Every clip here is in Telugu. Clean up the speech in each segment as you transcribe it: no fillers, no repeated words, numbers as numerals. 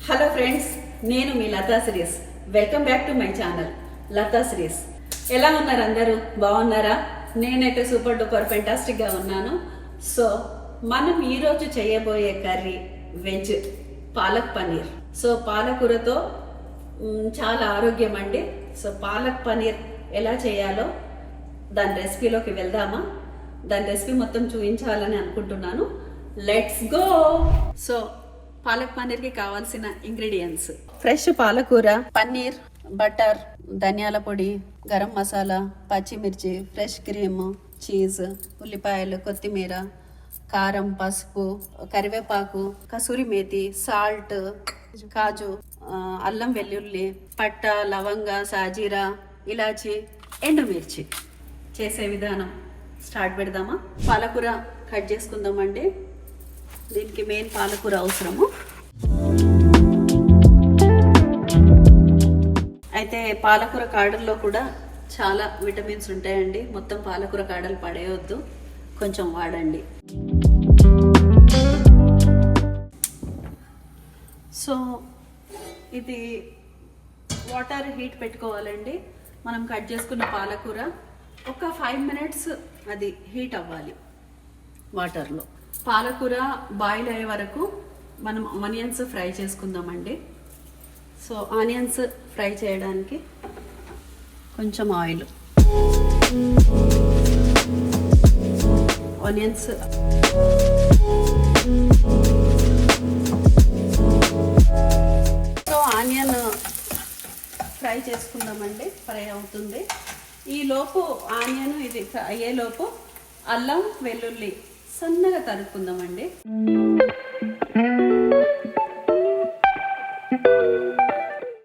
హలో ఫ్రెండ్స్, నేను మీ Latha series. Welcome back to my channel Latha series. ఎలా ఉన్నారు అందరూ? బాగున్నారా? నేనైతే సూపర్ డూపర్ ఫెంటాస్టిక్గా ఉన్నాను. సో మనం ఈరోజు చేయబోయే curry veg palak paneer. So పాలకూరతో చాలా ఆరోగ్యం అండి. సో పాలక్ పనీర్ ఎలా చేయాలో దాని రెసిపీలోకి వెళ్దామా? దాని రెసిపీ మొత్తం చూపించాలని అనుకుంటున్నాను. Let's go. సో పాలక్ పన్నీర్కి కావాల్సిన ఇంగ్రీడియంట్స్: ఫ్రెష్ పాలకూర, పన్నీర్, బటర్, ధనియాల పొడి, గరం మసాలా, పచ్చిమిర్చి, ఫ్రెష్ క్రీమ్, చీజ్, ఉల్లిపాయలు, కొత్తిమీర, కారం, పసుపు, కరివేపాకు, కసూరి మేతి, సాల్ట్, కాజు, అల్లం వెల్లుల్లి, పట్ట, లవంగ, సాజీరా, ఇలాచి, ఎండుమిర్చి. చేసే విధానం స్టార్ట్ పెడదామా? పాలకూర కట్ చేసుకుందామండి. దీనికి మెయిన్ పాలకూర అవసరము. అయితే పాలకూర కాడల్లో కూడా చాలా విటమిన్స్ ఉంటాయండి. మొత్తం పాలకూర కాడలు పడేయొద్దు, కొంచెం వాడండి. సో ఇది వాటర్ హీట్ పెట్టుకోవాలండి. మనం కట్ చేసుకున్న పాలకూర ఒక 5 minutes అది హీట్ అవ్వాలి వాటర్లో. పాలకూర బాయిల్ అయ్యే వరకు మనం ఆనియన్స్ ఫ్రై చేసుకుందామండి. సో ఆనియన్స్ ఫ్రై చేయడానికి కొంచెం oil, onions so onion fry చేసుకుందామండి. ఫ్రై అవుతుంది. ఈ లోపు ఆనియన్ ఇది అయ్యేలోపు అల్లం వెల్లుల్లి సన్నగా తరుక్కుందామండి.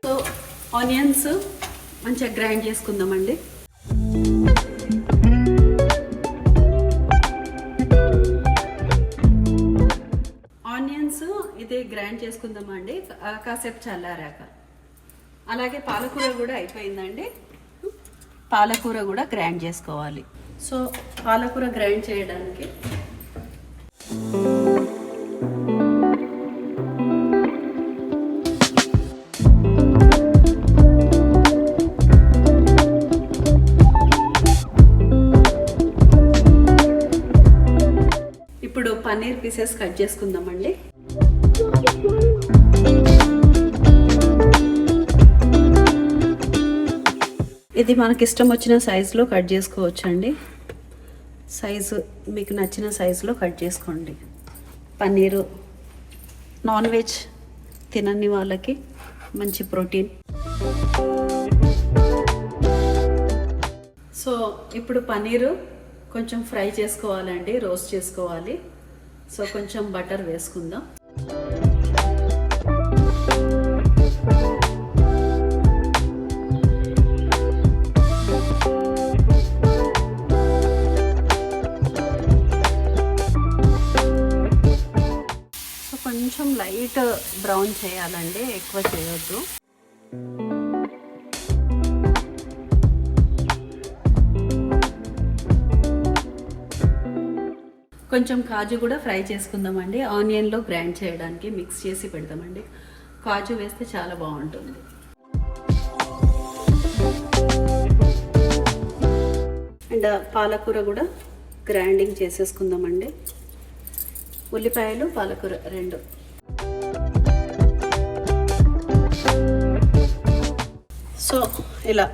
సో ఆనియన్స్ మంచిగా గ్రైండ్ చేసుకుందామండి. ఆనియన్స్ ఇది గ్రైండ్ చేసుకుందామండి కాసేపు చల్లారాక. అలాగే పాలకూర కూడా అయిపోయిందండి. పాలకూర కూడా గ్రైండ్ చేసుకోవాలి. సో పాలకూర గ్రైండ్ చేయడానికి ఇప్పుడు పన్నీర్ పీసెస్ కట్ చేసుకుందామండి. ఇది మనకి ఇష్టం వచ్చిన సైజులో కట్ చేసుకోవచ్చండి. సైజు మీకు నచ్చిన సైజులో కట్ చేసుకోండి. పన్నీరు నాన్ వెజ్ తినని వాళ్ళకి మంచి ప్రోటీన్. సో ఇప్పుడు పన్నీరు కొంచెం ఫ్రై చేసుకోవాలండి, రోస్ట్ చేసుకోవాలి. సో కొంచెం బటర్ వేసుకుందాం. కొంచెం లైట్ బ్రౌన్ చేయాలండి, ఎక్కువ చేయొద్దు. కొంచెం కాజు కూడా ఫ్రై చేసుకుందామండి. ఆనియన్లో గ్రైండ్ చేయడానికి మిక్స్ చేసి పెడదామండి. కాజు వేస్తే చాలా బాగుంటుంది. అండ్ పాలకూర కూడా గ్రైండింగ్ చేసేసుకుందామండి. ఉల్లిపాయలు, పాలకూర రెండు. సో ఇలా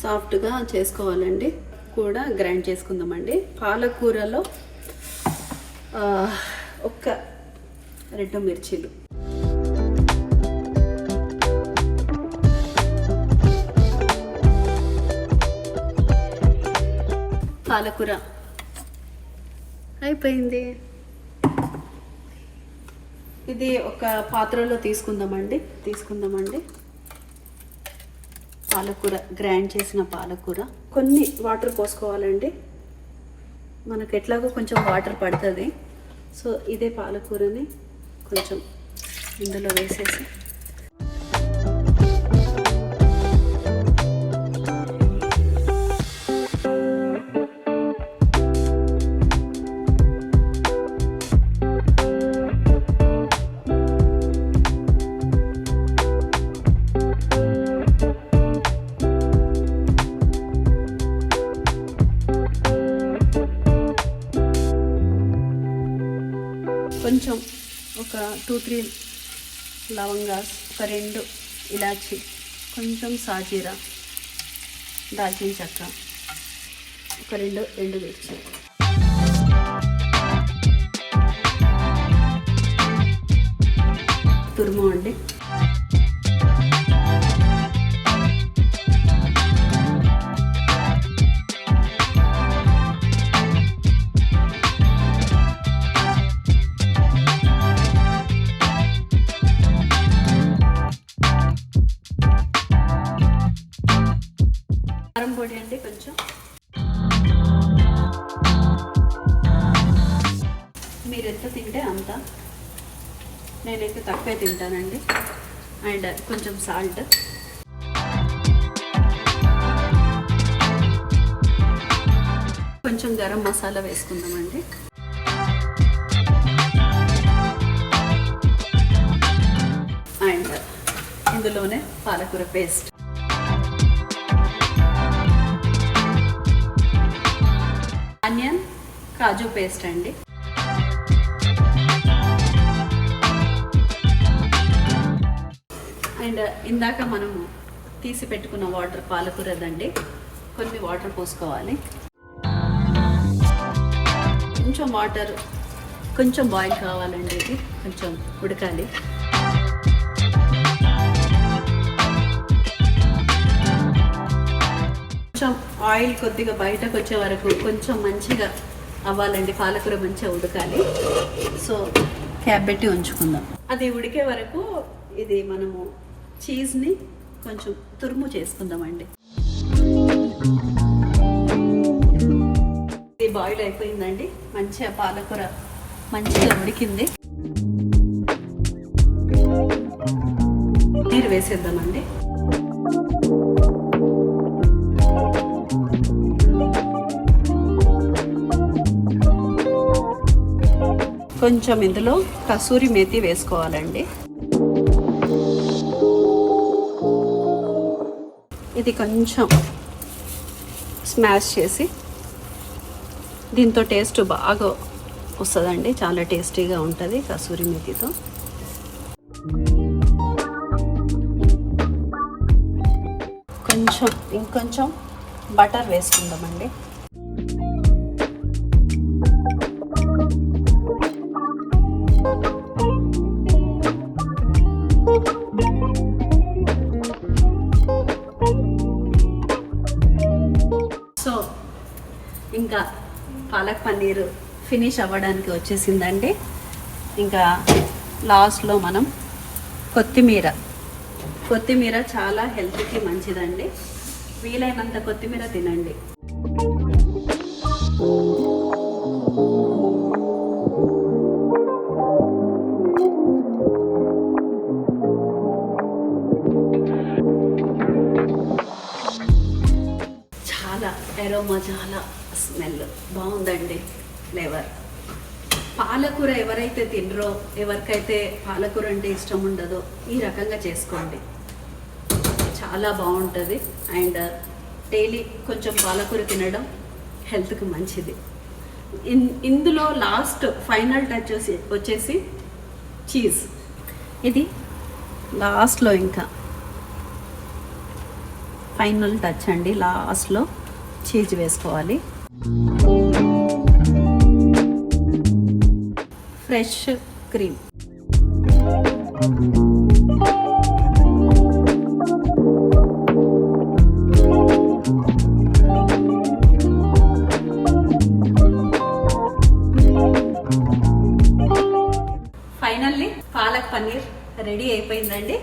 సాఫ్ట్గా చేసుకోవాలండి. కూడా గ్రైండ్ చేసుకుందామండి. పాలకూరలో ఒక్క 2 మిర్చీలు, పాలకూర అయిపోయింది. ఇది ఒక పాత్రలో తీసుకుందామండి. పాలకూర, గ్రైండ్ చేసిన పాలకూర. కొన్ని వాటర్ పోసుకోవాలండి. మనకు ఎట్లాగో కొంచెం వాటర్ పడుతుంది. సో ఇదే పాలకూరని కొంచెం ఇందులో వేసేసి 2-3 లవంగాస్, ఒక 2 ఇలాచి, కొంచెం సాజీరా, దాల్చిన చెక్క, ఒక 2 ఎండుమిర్చి. తురుము అండి. కారం పొడి అండి కొంచెం. మీరు ఎంత తింటే అంత, నేనైతే తక్కువే తింటానండి. అండ్ కొంచెం సాల్ట్, కొంచెం గరం మసాలా వేసుకుందామండి. అండ్ ఇందులోనే పాలకూర పేస్ట్, ఆనియన్ కాజు పేస్ట్ అండి. అండ్ ఇందాక మనము తీసి పెట్టుకున్న వాటర్, పాలకూరదండి, కొన్ని వాటర్ పోసుకోవాలి. కొంచెం వాటర్, కొంచెం బాయిల్ కావాలండి, ఇది కొంచెం ఉడకాలి. కొంచెం ఆయిల్ కొద్దిగా బయటకు వచ్చే వరకు కొంచెం మంచిగా అవ్వాలండి, పాలకూర మంచిగా ఉడకాలి. సో క్యాప్ పెట్టి ఉంచుకుందాం. అది ఉడికే వరకు ఇది మనము చీజ్ని కొంచెం తురుము చేసుకుందామండి. ఇది బాయిల్ అయిపోయిందండి, మంచిగా పాలకూర మంచిగా ఉడికింది. నీరు వేసేద్దామండి. కొంచెం ఇందులో కసూరి మేతి వేసుకోవాలండి. ఇది కొంచెం స్మాష్ చేసి, దీంతో టేస్ట్ బాగా వస్తుందండి, చాలా టేస్టీగా ఉంటుంది కసూరి మేతితో. ఇంకొంచెం బటర్ వేసుకుందామండి. సో ఇంకా పాలక్ పన్నీర్ ఫినిష్ అవ్వడానికి వచ్చేసిందండి. ఇంకా లాస్ట్లో మనం కొత్తిమీర చాలా హెల్త్కి మంచిదండి. వీలైనంత కొత్తిమీర తినండి. చాలా ఎరోమా, చాలా స్మెల్ బాగుందండి, ఫ్లేవర్. పాలకూర ఎవరైతే తినరో, ఎవరికైతే పాలకూర అంటే ఇష్టం ఉండదో, ఈ రకంగా చేసుకోండి, చాలా బాగుంటుంది. అండ్ డైలీ కొంచెం పాలకూర తినడం హెల్త్కి మంచిది. ఇందులో లాస్ట్ ఫైనల్ టచ్ వచ్చేసి చీజ్. ఇది లాస్ట్లో ఇంకా ఫైనల్ టచ్ అండి, లాస్ట్లో చీజ్ వేసుకోవాలి. Fresh cream, finally palak paneer ready అయిపోయిందండి.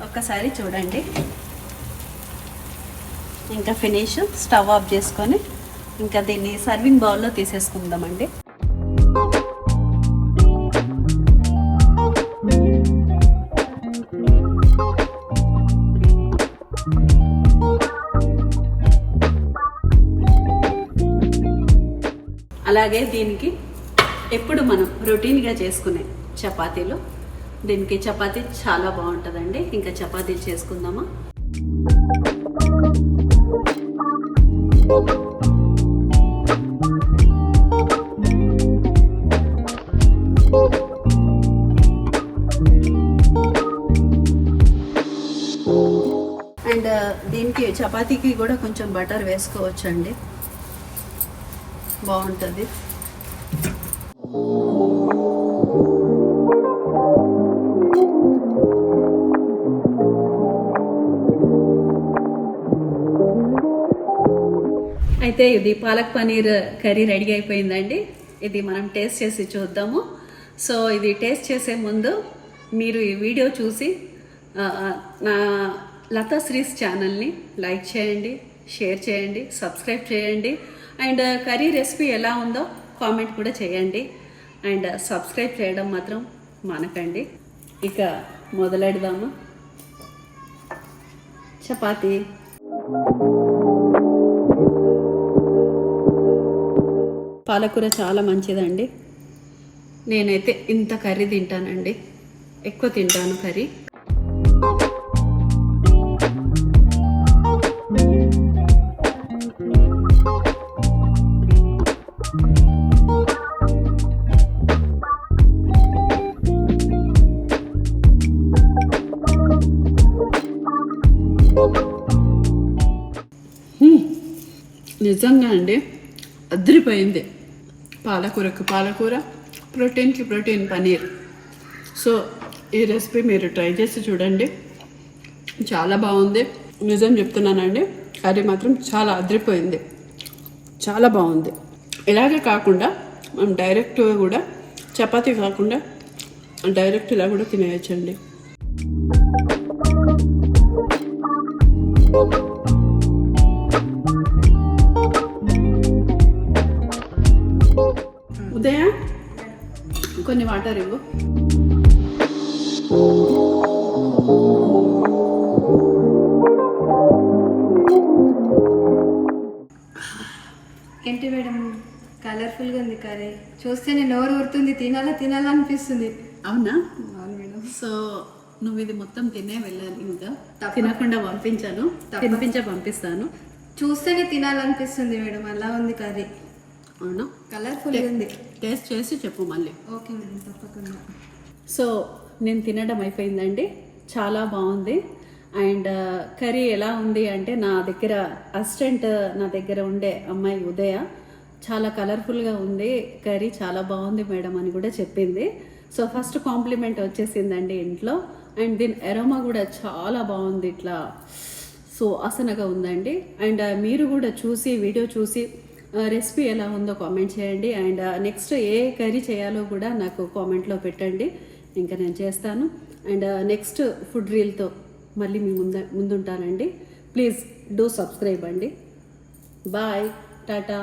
ఒక్కసారి చూడండి. ఇంకా ఫినిష్, స్టవ్ ఆఫ్ చేసుకొని ఇంకా దీన్ని సర్వింగ్ బౌల్లో తీసేసుకుందామండి. అలాగే దీనికి ఎప్పుడు మనం రొటీన్గా చేసుకునే చపాతీలు, దీనికి చపాతీ చాలా బాగుంటుందండి. ఇంకా చపాతీలు చేసుకుందామా? దీనికి చపాతీకి కూడా కొంచెం బటర్ వేసుకోవచ్చండి, బాగుంటుంది. అయితే ఇది పాలక్ పనీర్ కర్రీ రెడీ అయిపోయిందండి. ఇది మనం టేస్ట్ చేసి చూద్దాము. సో ఇది టేస్ట్ చేసే ముందు మీరు ఈ వీడియో చూసి నా లతాశ్రీస్ ఛానల్ని లైక్ చేయండి, షేర్ చేయండి, సబ్స్క్రైబ్ చేయండి. అండ్ కర్రీ రెసిపీ ఎలా ఉందో కామెంట్ కూడా చేయండి. అండ్ సబ్స్క్రైబ్ చేయడం మాత్రం మానకండి. ఇక మొదలెడదాము. చపాతీ, పాలకూర చాలా మంచిదండి. నేనైతే ఇంత కర్రీ తింటానండి, ఎక్కువ తింటాను కర్రీ. నిజంగా అండి అదిరిపోయింది. పాలకూరకు పాలకూర, ప్రోటీన్కి ప్రోటీన్ పనీర్. సో ఈ రెసిపీ మీరు ట్రై చేసి చూడండి, చాలా బాగుంది. నిజం చెప్తున్నానండి, కర్రీ మాత్రం చాలా అదిరిపోయింది, చాలా బాగుంది. ఇలాగే కాకుండా మనం డైరెక్ట్గా కూడా చపాతీ కాకుండా డైరెక్ట్ ఇలా కూడా తినేయచ్చండి. ఉదయ కొన్ని వాటర్ ఇవ్వు. ఏంటి మేడం కలర్ఫుల్గా ఉంది కర్రీ, చూస్తేనే నోరు ఊరుతుంది, తినాలా అనిపిస్తుంది. అవునా? అవును మేడం. సో నువ్వు ఇది మొత్తం తినే వెళ్ళాలి, ఇంకా తినకుండా పంపించాను, పంపిస్తాను. చూస్తేనే తినాలనిపిస్తుంది మేడం, అలా ఉంది కర్రీ. అవునా? కలర్ఫుల్గా ఉంది. టేస్ట్ చేసి చెప్పు మళ్ళీ. ఓకే మేడం, తప్పకుండా. సో నేను తినడం అయిపోయిందండి, చాలా బాగుంది. అండ్ కర్రీ ఎలా ఉంది అంటే, నా దగ్గర అసిస్టెంట్ నా దగ్గర ఉండే అమ్మాయి ఉదయ చాలా కలర్ఫుల్గా ఉంది కర్రీ, చాలా బాగుంది మేడం అని కూడా చెప్పింది. సో ఫస్ట్ కాంప్లిమెంట్ వచ్చేసిందండి ఇంట్లో. అండ్ దీని ఎరోమా కూడా చాలా బాగుంది, ఇట్లా సువాసనగా ఉందండి. అండ్ మీరు కూడా చూసి వీడియో చూసి రెసిపీ ఎలా ఉందో కామెంట్ చేయండి. అండ్ నెక్స్ట్ ఏ కర్రీ చేయాలో కూడా నాకు కామెంట్లో పెట్టండి, ఇంకా నేను చేస్తాను. అండ్ నెక్స్ట్ ఫుడ్ రీల్తో మళ్ళీ మీ ముందుంటానండి. ప్లీజ్ డూ సబ్స్క్రైబ్ అండి. బాయ్, టాటా.